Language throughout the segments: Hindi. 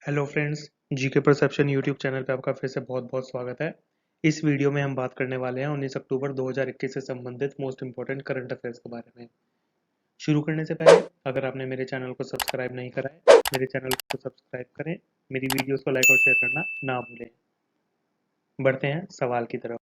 Hello friends, GK perception YouTube channel पे आपका फिर से बहुत बहुत स्वागत है। इस वीडियो में हम बात करने वाले हैं 19 अक्टूबर 2021 से संबंधित मोस्ट इंपॉर्टेंट करंट अफेयर्स के बारे में। शुरू करने से पहले अगर आपने मेरे चैनल को सब्सक्राइब नहीं करा है, मेरे चैनल को सब्सक्राइब करें, मेरी वीडियोस को लाइक और शेयर करना ना भूलें। बढ़ते हैं सवाल की तरफ।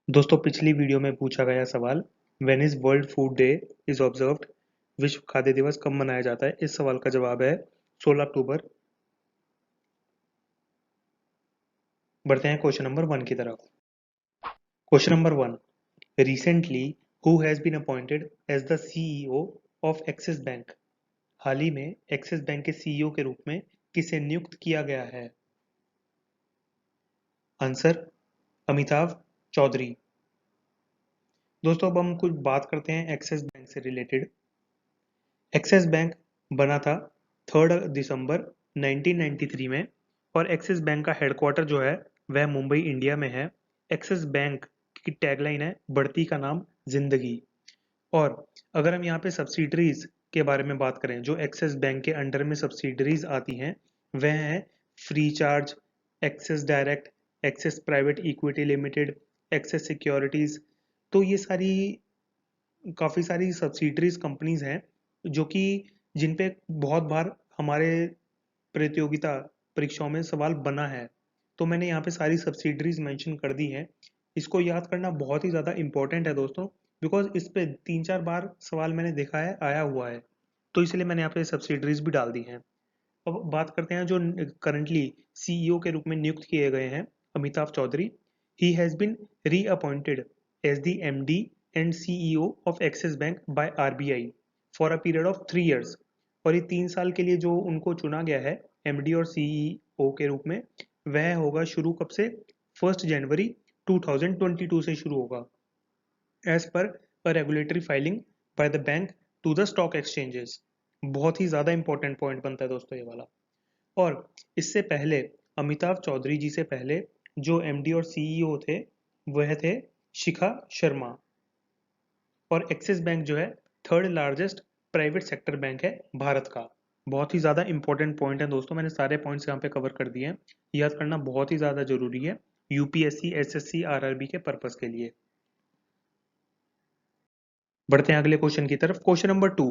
दोस्तों, पिछली वीडियो में पूछा गया सवाल, when is world food day is observed, विश्व खाद्य दिवस कब मनाया जाता है। इस सवाल का जवाब है 16 अक्टूबर। बढ़ते हैं क्वेश्चन नंबर 1 की तरफ। Question number 1, recently who has been appointed as the CEO of Axis Bank? हाल ही में एक्सिस बैंक के सीईओ के रूप में किसे नियुक्त किया गया है। आंसर, अमिताभ चौधरी। दोस्तों, अब हम कुछ बात करते हैं एक्सिस बैंक से रिलेटेड। एक्सिस बैंक बना था 3 दिसंबर 1993 में और एक्सिस बैंक का हेडक्वार्टर जो है वह मुंबई इंडिया में है। एक्सिस बैंक की टैगलाइन है, बढ़ती का नाम जिंदगी। और अगर हम यहाँ पे सब्सिडरीज के बारे में बात करें, जो एक्सिस बैंक के अंडर में सब्सिडरीज आती हैं वह हैं free charge, axis direct, axis private equity limited, axis securities. तो ये सारी काफ़ी सारी सब्सिडरीज कंपनीज हैं जो कि जिन पे बहुत बार हमारे प्रतियोगिता परीक्षाओं में सवाल बना है। तो मैंने यहाँ पे सारी सब्सिडरीज मेंशन कर दी हैं। इसको याद करना बहुत ही ज़्यादा इंपॉर्टेंट है दोस्तों, बिकॉज इस पे 3-4 बार सवाल मैंने देखा है आया हुआ है, तो इसलिए मैंने यहाँ पे सब्सिडरीज भी डाल दी हैं। अब बात करते हैं जो करंटली सीईओ के रूप में नियुक्त किए गए हैं, Amitabh Chaudhary. He has been reappointed as the MD and CEO of Axis Bank by RBI for a period of 3 years। और ये 3 साल के लिए जो उनको चुना गया है एमडी और सीईओ के रूप में, वह होगा शुरू कब से, 1 जनवरी 2022 से शुरू होगा, as per a regulatory filing by the bank to the stock exchanges. बहुत ही ज़्यादा इंपॉर्टेंट पॉइंट बनता है दोस्तों ये वाला। और इससे पहले अमिताभ चौधरी जी से पहले जो एमडी और सीईओ थे वह थे शिखा शर्मा। और एक्सिस बैंक जो है third largest private sector bank है भारत का। बहुत ही ज़्यादा इंपॉर्टेंट पॉइंट है दोस्तों, मैंने सारे पॉइंट्स यहाँ पे कवर कर दिए हैं। याद करना बहुत ही ज़्यादा जरूरी है यूपीएससी, एसएससी, आरआरबी के पर्पस के लिए। बढ़ते हैं अगले क्वेश्चन की तरफ। Question number 2,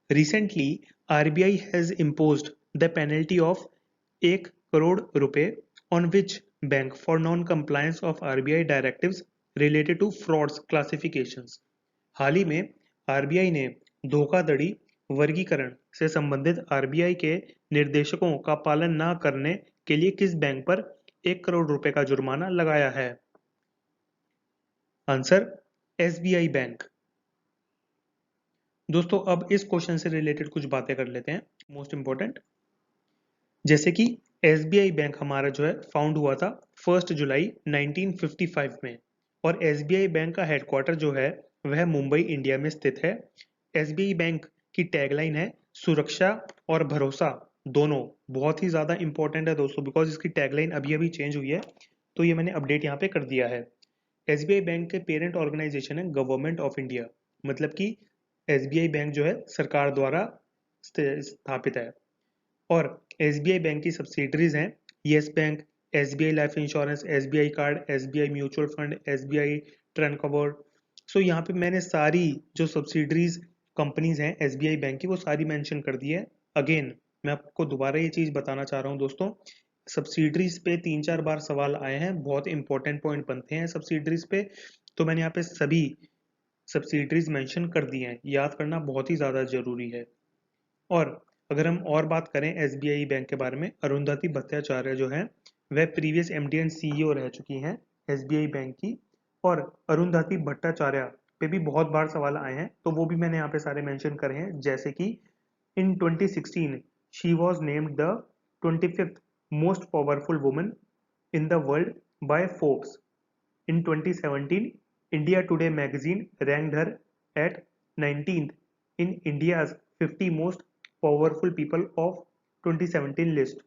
recently RBI has imposed the penalty of 1 crore rupees on which bank for non compliance of RBI directives related to frauds classifications. हाल ही में आरबीआई ने धोखाधड़ी वर्गीकरण से संबंधित आरबीआई के निर्देशकों का पालन न करने के लिए किस बैंक पर 1 करोड़ रुपए का जुर्माना लगाया है। Answer, SBI bank. दोस्तों, अब इस क्वेश्चन से रिलेटेड कुछ बातें कर लेते हैं मोस्ट इंपॉर्टेंट। जैसे कि एसबीआई बैंक हमारा जो है फाउंड हुआ था 1 जुलाई 1955 में और एसबीआई बैंक का हेडक्वार्टर जो है वह मुंबई इंडिया में स्थित है। एसबीआई बैंक की टैगलाइन है, सुरक्षा और भरोसा दोनों। बहुत ही ज़्यादा इंपॉर्टेंट है दोस्तों, बिकॉज इसकी टैगलाइन अभी अभी चेंज हुई है, तो ये मैंने अपडेट यहाँ पे कर दिया है। एसबीआई बैंक के पेरेंट ऑर्गेनाइजेशन है गवर्नमेंट ऑफ इंडिया, मतलब कि एसबीआई बैंक जो है सरकार द्वारा स्थापित है। और एसबीआई बैंक की सब्सिडरीज हैं yes bank, SBI life insurance, SBI card, SBI mutual fund, SBI ट्रन कवर। सो यहाँ पे मैंने सारी जो सब्सिडरीज कंपनीज हैं एसबीआई बैंक की वो सारी मेंशन कर दी है। अगेन मैं आपको दोबारा ये चीज़ बताना चाह रहा हूँ दोस्तों, सब्सिडरीज पे 3-4 बार सवाल आए हैं, बहुत इंपॉर्टेंट पॉइंट बनते हैं सब्सिडरीज पे, तो मैंने यहाँ पे सभी सब्सिडरीज मेंशन कर दी हैं। याद करना बहुत ही ज़्यादा ज़रूरी है। और अगर हम और बात करें एसबीआई बैंक के बारे में, अरुंधति भट्टाचार्य जो है वह प्रीवियस एमडी एंड सीईओ रह चुकी हैं एसबीआई बैंक की। और अरुंधति भट्टाचार्य पे भी बहुत बार सवाल आए हैं, तो वो भी मैंने यहाँ पे सारे मेंशन करे हैं। जैसे कि इन 2016 she was named the 25th most powerful woman in the world by Forbes. In 2017, India Today magazine ranked her at 19th in India's 50 most powerful people of 2017 list.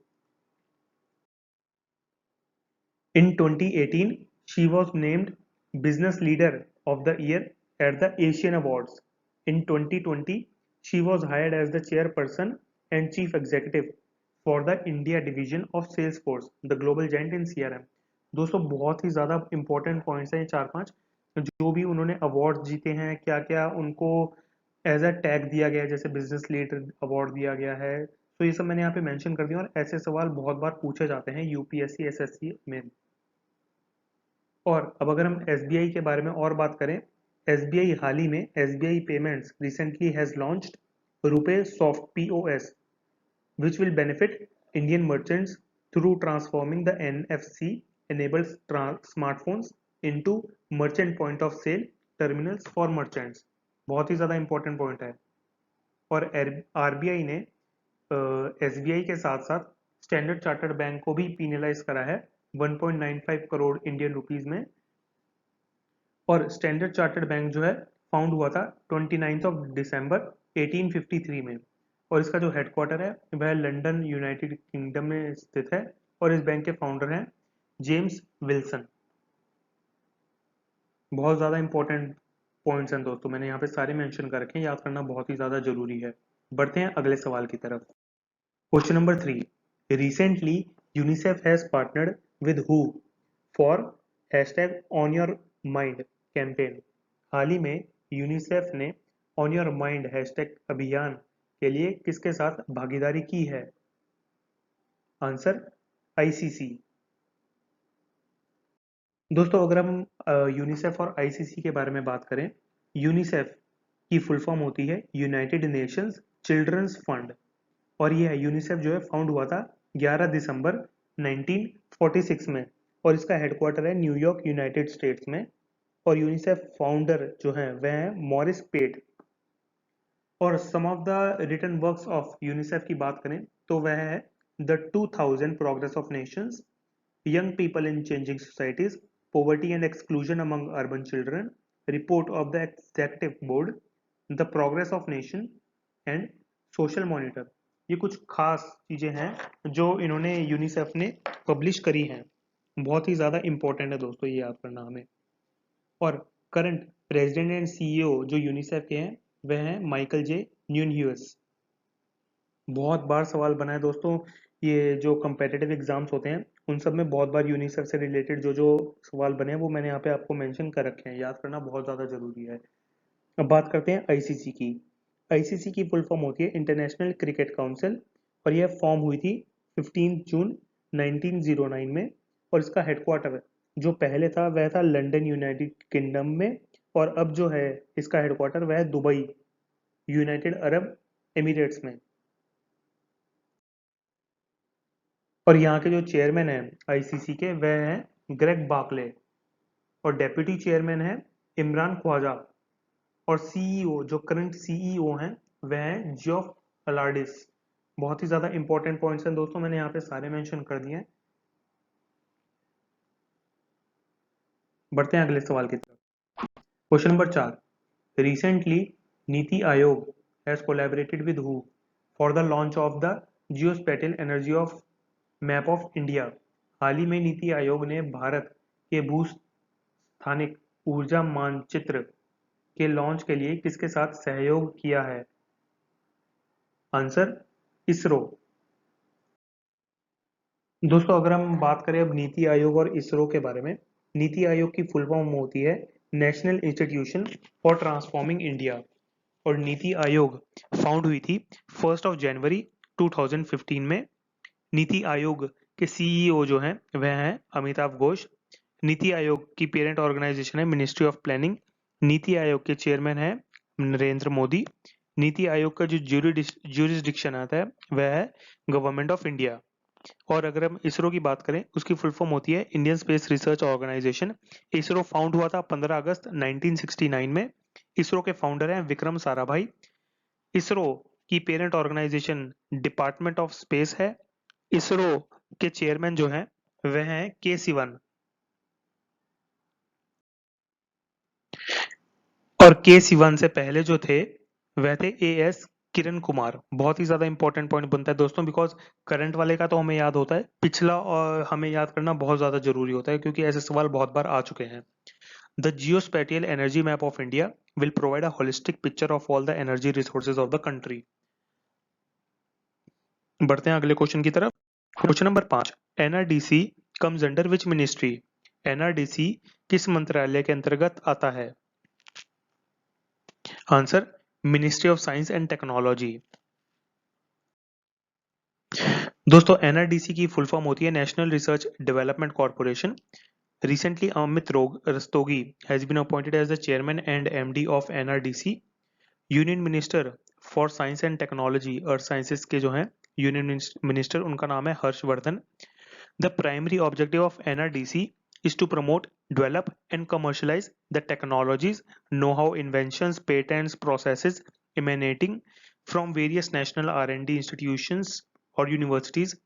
In 2018, she was named Business Leader of the Year at the Asian Awards. In 2020, she was hired as the chairperson and chief executive for the India division of Salesforce the global giant in CRM। दोस्तों बहुत ही ज़्यादा इंपॉर्टेंट पॉइंट्स हैं ये 4-5, जो भी उन्होंने अवार्ड जीते हैं, क्या क्या उनको एज अ टैग दिया गया है, जैसे बिजनेस लीडर अवार्ड दिया गया है, तो ये सब मैंने यहाँ पे मेंशन कर दिया। और ऐसे सवाल बहुत बार पूछे जाते हैं UPSC SSC में। और अब अगर हम SBI के बारे में और बात करें, SBI हाल ही में SBI payments recently has launched RuPay soft POS which will benefit Indian merchants through transforming the NFC-enabled smartphones into merchant point of sale terminals for merchants। बहुत ही ज़्यादा इंपॉर्टेंट पॉइंट है। और RBI ने SBI के साथ साथ स्टैंडर्ड चार्टर्ड बैंक को भी पीनलाइज करा है 1.95 करोड़ इंडियन रुपीज में। और स्टैंडर्ड चार्टर्ड बैंक जो है फाउंड हुआ था 29 दिसंबर 1853 में, और इसका जो हेडक्वार्टर है वह लंदन यूनाइटेड किंगडम में स्थित है। और इस बैंक के फाउंडर हैं जेम्स विल्सन। बहुत ज़्यादा इंपॉर्टेंट पॉइंट्स हैं दोस्तों, मैंने यहाँ पे सारे मेंशन कर रखे हैं, याद करना बहुत ही ज़्यादा जरूरी है। बढ़ते हैं अगले सवाल की तरफ। Question number 3, recently UNICEF has partnered with हु for hashtag on your mind campaign. हाल ही में यूनिसेफ ने ऑन योर माइंड हैशटैग अभियान के लिए किसके साथ भागीदारी की है? Answer ICC। दोस्तों अगर हम यूनिसेफ और ICC के बारे में बात करें, यूनिसेफ की फुल फॉर्म होती है यूनाइटेड नेशंस चिल्ड्रंस फंड, और यह यूनिसेफ जो है फाउंड हुआ था 11 दिसंबर 1946 में, और इसका हेडक्वार्टर है न्यूयॉर्क यूनाइटेड स्टेट्स में। और यूनिसेफ फाउंडर जो है वह है मॉरिस पेट। और some of the written works of UNICEF की बात करें तो वह है the 2000 progress of nations, young people in changing societies, poverty and exclusion among urban children, report of the executive board, the progress of nation and social monitor। ये कुछ खास चीजें हैं जो इन्होंने यूनिसेफ ने पब्लिश करी हैं। बहुत ही ज़्यादा इंपॉर्टेंट है दोस्तों, ये याद करना हमें। और करंट प्रेसिडेंट एंड CEO जो यूनिसेफ के हैं वह हैं माइकल जे न्यूनह्यूस। बहुत बार सवाल बना है दोस्तों, ये जो competitive एग्जाम्स होते हैं उन सब में बहुत बार यूनिसेफ से रिलेटेड जो जो सवाल बने हैं वो मैंने यहाँ पे आपको मेंशन कर रखे हैं, याद करना बहुत ज़्यादा जरूरी है। अब बात करते हैं ICC की। ICC की फुल फॉर्म होती है इंटरनेशनल क्रिकेट काउंसिल, और यह फॉर्म हुई थी 15 जून 1909 में। और इसका हेडक्वार्टर जो पहले था वह था लंदन यूनाइटेड किंगडम में, और अब जो है इसका हेडक्वार्टर वह है दुबई यूनाइटेड अरब एमिरेट्स में। और यहाँ के जो चेयरमैन हैं ICC के वह हैं ग्रेग बार्कले, और डेप्यूटी चेयरमैन है इमरान ख्वाजा, और CEO जो करंट CEO हैं वह हैं जियोफ अलार्डिस। बहुत ही ज़्यादा इंपॉर्टेंट पॉइंट्स हैं दोस्तों, मैंने यहाँ पे सारे मेंशन कर दिए हैं। बढ़ते हैं अगले सवाल की तरफ। Question number 4, recently NITI Aayog has collaborated with हु for the launch of the geospatial energy of map of India. हाल ही में नीति आयोग ने भारत के भूस्थानिक ऊर्जा मानचित्र के लॉन्च के लिए किसके साथ सहयोग किया है? आंसर इसरो। दोस्तों अगर हम बात करें अब नीति आयोग और इसरो के बारे में, नीति आयोग की फुल फॉर्म होती है national institution for transforming India, और नीति आयोग फाउंड हुई थी 1 जनवरी 2015 में। नीति आयोग के CEO जो हैं वह हैं अमिताभ घोष। नीति आयोग की पेरेंट ऑर्गेनाइजेशन है ministry of planning. NITI Aayog के चेयरमैन हैं नरेंद्र मोदी। नीति आयोग का जो ज्यूरिसडिक्शन आता है वह है गवर्नमेंट ऑफ इंडिया। और अगर हम इसरो की बात करें उसकी फुल फॉर्म होती है Indian Space Research Organisation. ISRO found हुआ था 15 अगस्त 1969 में। इसरो के फाउंडर हैं विक्रम साराभाई। इसरो की parent organisation department of space है। इसरो के चेयरमैन जो हैं वह हैं K. Sivan। और K. Sivan से पहले जो थे वह थे AS किरण कुमार। बहुत ही ज्यादा इंपॉर्टेंट पॉइंट बनता है दोस्तों, बिकॉज करंट वाले का तो हमें याद होता है, पिछला और हमें याद करना बहुत ज्यादा जरूरी होता है क्योंकि ऐसे सवाल बहुत बार आ चुके हैं। The geospatial energy map of India will provide a holistic picture of all the energy resources of the country. बढ़ते हैं अगले क्वेश्चन की तरफ। Question number 5, NRDC comes under which ministry? NRDC किस मंत्रालय के अंतर्गत आता है? Answer, ministry of science and technology. दोस्तों एनआरडीसी की फुल फॉर्म होती है national research development corporation. Recently, Amit Rastogi has been appointed as the chairman and MD of NRDC. Union minister for science and technology और साइंसेस के जो हैं यूनियन मिनिस्टर, उनका नाम है Harshvardhan. The primary objective of NRDC is to promote, develop and commercialize the technologies, know-how, inventions, patents, processes emanating from various national R&D institutions or universities,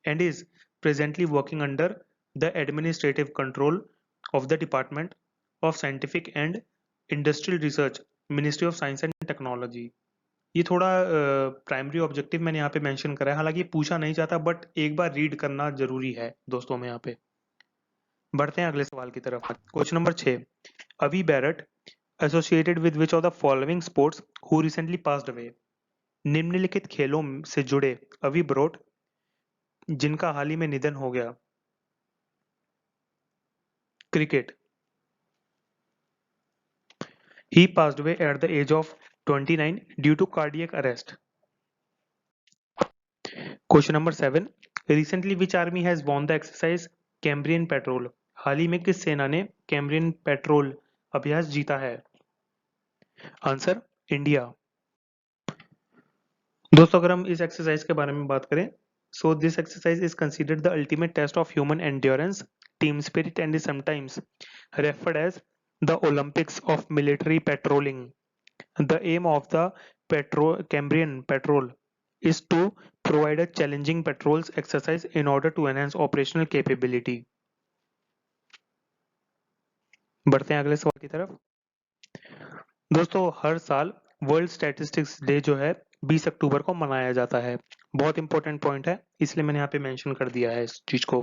and is presently working under the administrative control of the Department of Scientific and Industrial Research, Ministry of Science and Technology। ये थोड़ा प्राइमरी ऑब्जेक्टिव मैंने यहाँ पे मेंशन करा है, हालांकि ये पूछा नहीं जाता बट एक बार रीड करना जरूरी है दोस्तों में यहाँ पे। बढ़ते हैं अगले सवाल की तरफ। क्वेश्चन नंबर 6, अवी Barrett associated with which of the following sports who recently passed away? निम्नलिखित खेलों से जुड़े अवी ब्रोट जिनका हाल ही में निधन हो गया। Cricket. He passed away at the age of 29 due to cardiac arrest. Question number 7. Recently, which army has won the exercise Cambrian Patrol? हाल ही में किस सेना ने कैम्ब्रियन पेट्रोल अभ्यास जीता है? Answer, India. दोस्तों अगर हम इस एक्सरसाइज के बारे में बात करें, so this exercise is considered the ultimate test of human endurance, team spirit and is sometimes referred as the Olympics of military patrolling. The aim of the Cambrian Patrol is to provide a challenging patrols exercise in order to enhance operational capability. बढ़ते हैं अगले सवाल की तरफ। दोस्तों हर साल वर्ल्ड स्टैटिस्टिक्स डे जो है 20 अक्टूबर को मनाया जाता है। बहुत इंपॉर्टेंट पॉइंट है, इसलिए मैंने यहाँ पे मेंशन कर दिया है इस चीज को।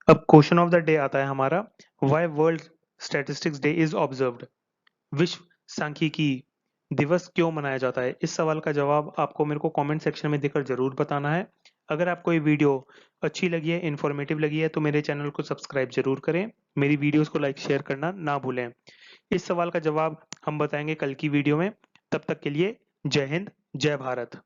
अब क्वेश्चन ऑफ द डे आता है हमारा, why world statistics day is observed? विश्व सांख्यिकी दिवस क्यों मनाया जाता है? इस सवाल का जवाब आपको मेरे को कमेंट सेक्शन में देकर जरूर बताना है। अगर आपको ये वीडियो अच्छी लगी है, इन्फॉर्मेटिव लगी है, तो मेरे चैनल को सब्सक्राइब जरूर करें, मेरी वीडियोस को लाइक शेयर करना ना भूलें। इस सवाल का जवाब हम बताएंगे कल की वीडियो में। तब तक के लिए जय हिंद, जय भारत।